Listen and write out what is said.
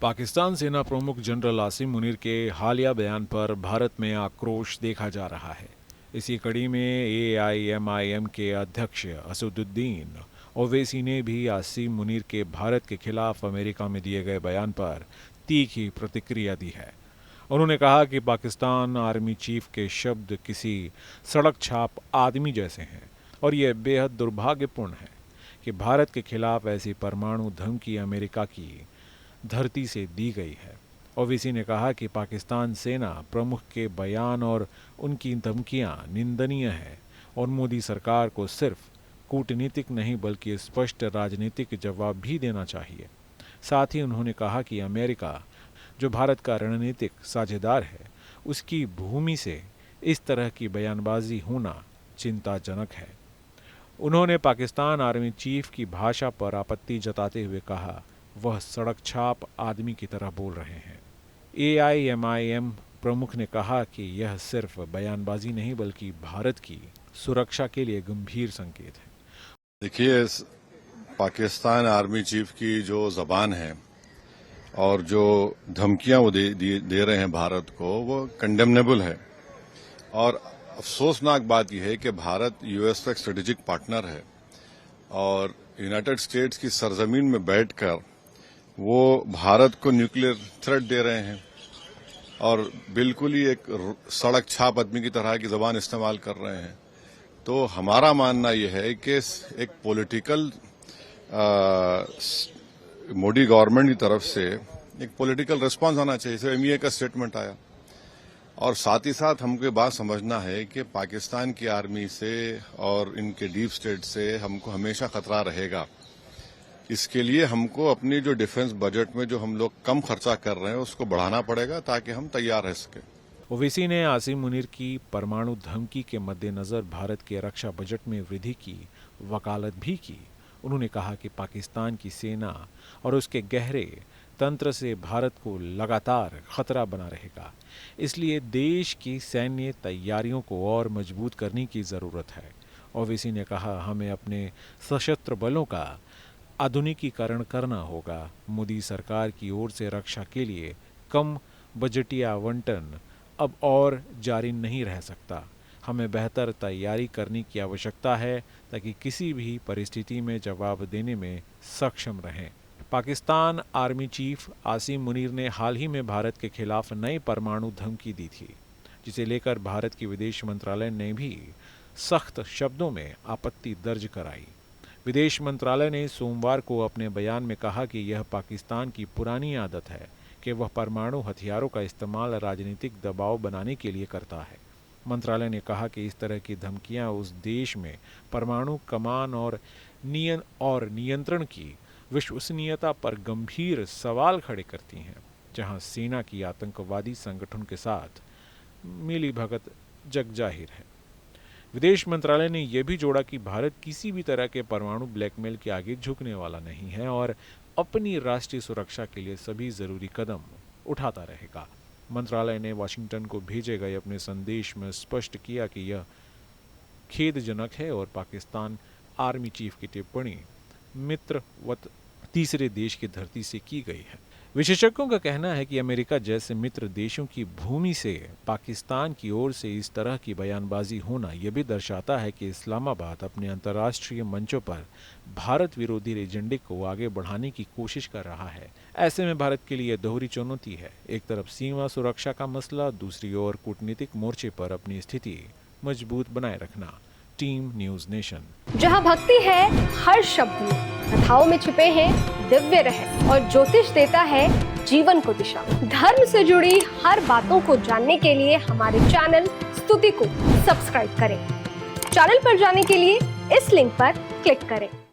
पाकिस्तान सेना प्रमुख जनरल आसिम मुनीर के हालिया बयान पर भारत में आक्रोश देखा जा रहा है। इसी कड़ी में AIMIM के अध्यक्ष असदुद्दीन ओवैसी ने भी आसिम मुनीर के भारत के खिलाफ अमेरिका में दिए गए बयान पर तीखी प्रतिक्रिया दी है। उन्होंने कहा कि पाकिस्तान आर्मी चीफ के शब्द किसी सड़क छाप आदमी जैसे हैं और यह बेहद दुर्भाग्यपूर्ण है कि भारत के खिलाफ ऐसी परमाणु धमकी अमेरिका की धरती से दी गई है। ओवैसी ने कहा कि पाकिस्तान सेना प्रमुख के बयान और उनकी धमकियां निंदनीय है और मोदी सरकार को सिर्फ कूटनीतिक नहीं बल्कि स्पष्ट राजनीतिक जवाब भी देना चाहिए। साथ ही उन्होंने कहा कि अमेरिका जो भारत का रणनीतिक साझेदार है, उसकी भूमि से इस तरह की बयानबाजी होना चिंताजनक है। उन्होंने पाकिस्तान आर्मी चीफ की भाषा पर आपत्ति जताते हुए कहा, वह सड़क छाप आदमी की तरह बोल रहे हैं। AIMIM प्रमुख ने कहा कि यह सिर्फ बयानबाजी नहीं बल्कि भारत की सुरक्षा के लिए गंभीर संकेत है। देखिए, पाकिस्तान आर्मी चीफ की जो जबान है और जो धमकियां वो दे रहे हैं भारत को, वो कंडेमनेबल है। और अफसोसनाक बात यह है कि भारत यूएस का एक स्ट्रेटेजिक पार्टनर है और यूनाइटेड स्टेट्स की सरजमीन में बैठकर वो भारत को न्यूक्लियर थ्रेट दे रहे हैं और बिल्कुल ही एक सड़क छाप आदमी की तरह की जबान इस्तेमाल कर रहे हैं। तो हमारा मानना यह है कि एक पॉलिटिकल मोदी गवर्नमेंट की तरफ से एक पॉलिटिकल रिस्पांस आना चाहिए। जैसे MEA का स्टेटमेंट आया और साथ ही साथ हमको ये बात समझना है कि पाकिस्तान की आर्मी से और इनके डीप स्टेट से हमको हमेशा खतरा रहेगा। इसके लिए हमको अपनी जो डिफेंस बजट में जो हम लोग कम खर्चा कर रहे हैं उसको बढ़ाना पड़ेगा ताकि हम तैयार रह सकें। ओवैसी ने आसिम मुनीर की परमाणु धमकी के मद्देनजर भारत के रक्षा बजट में वृद्धि की वकालत भी की। उन्होंने कहा कि पाकिस्तान की सेना और उसके गहरे तंत्र से भारत को लगातार खतरा बना रहेगा, इसलिए देश की सैन्य तैयारियों को और मजबूत करने की ज़रूरत है। ओवैसी ने कहा, हमें अपने सशस्त्र बलों का आधुनिकीकरण करना होगा। मोदी सरकार की ओर से रक्षा के लिए कम बजटीय आवंटन अब और जारी नहीं रह सकता। हमें बेहतर तैयारी करने की आवश्यकता है ताकि किसी भी परिस्थिति में जवाब देने में सक्षम रहें। पाकिस्तान आर्मी चीफ आसिम मुनीर ने हाल ही में भारत के खिलाफ नई परमाणु धमकी दी थी, जिसे लेकर भारत की विदेश मंत्रालय ने भी सख्त शब्दों में आपत्ति दर्ज कराई। विदेश मंत्रालय ने सोमवार को अपने बयान में कहा कि यह पाकिस्तान की पुरानी आदत है कि वह परमाणु हथियारों का इस्तेमाल राजनीतिक दबाव बनाने के लिए करता है। मंत्रालय ने कहा कि इस तरह की धमकियां उस देश में परमाणु कमान और नियंत्रण की विश्वसनीयता पर गंभीर सवाल खड़े करती हैं, जहां सेना की आतंकवादी संगठन के साथ मिलीभगत जगजाहिर है। विदेश मंत्रालय ने यह भी जोड़ा कि भारत किसी भी तरह के परमाणु ब्लैकमेल के आगे झुकने वाला नहीं है और अपनी राष्ट्रीय सुरक्षा के लिए सभी जरूरी कदम उठाता रहेगा। मंत्रालय ने वाशिंगटन को भेजे गए अपने संदेश में स्पष्ट किया कि यह खेदजनक है और पाकिस्तान आर्मी चीफ की टिप्पणी मित्रवत तीसरे देश की धरती से की गई है। विशेषज्ञों का कहना है कि अमेरिका जैसे मित्र देशों की भूमि से पाकिस्तान की ओर से इस तरह की बयानबाजी होना यह भी दर्शाता है कि इस्लामाबाद अपने अंतर्राष्ट्रीय मंचों पर भारत विरोधी एजेंडे को आगे बढ़ाने की कोशिश कर रहा है। ऐसे में भारत के लिए दोहरी चुनौती है, एक तरफ सीमा सुरक्षा का मसला, दूसरी ओर कूटनीतिक मोर्चे पर अपनी स्थिति मजबूत बनाए रखना। Team news nation. जहां भक्ति है हर शब्द में, कथाओं में छुपे हैं दिव्य रहस्य और ज्योतिष देता है जीवन को दिशा। धर्म से जुड़ी हर बातों को जानने के लिए हमारे चैनल स्तुति को सब्सक्राइब करें। चैनल पर जाने के लिए इस लिंक पर क्लिक करें।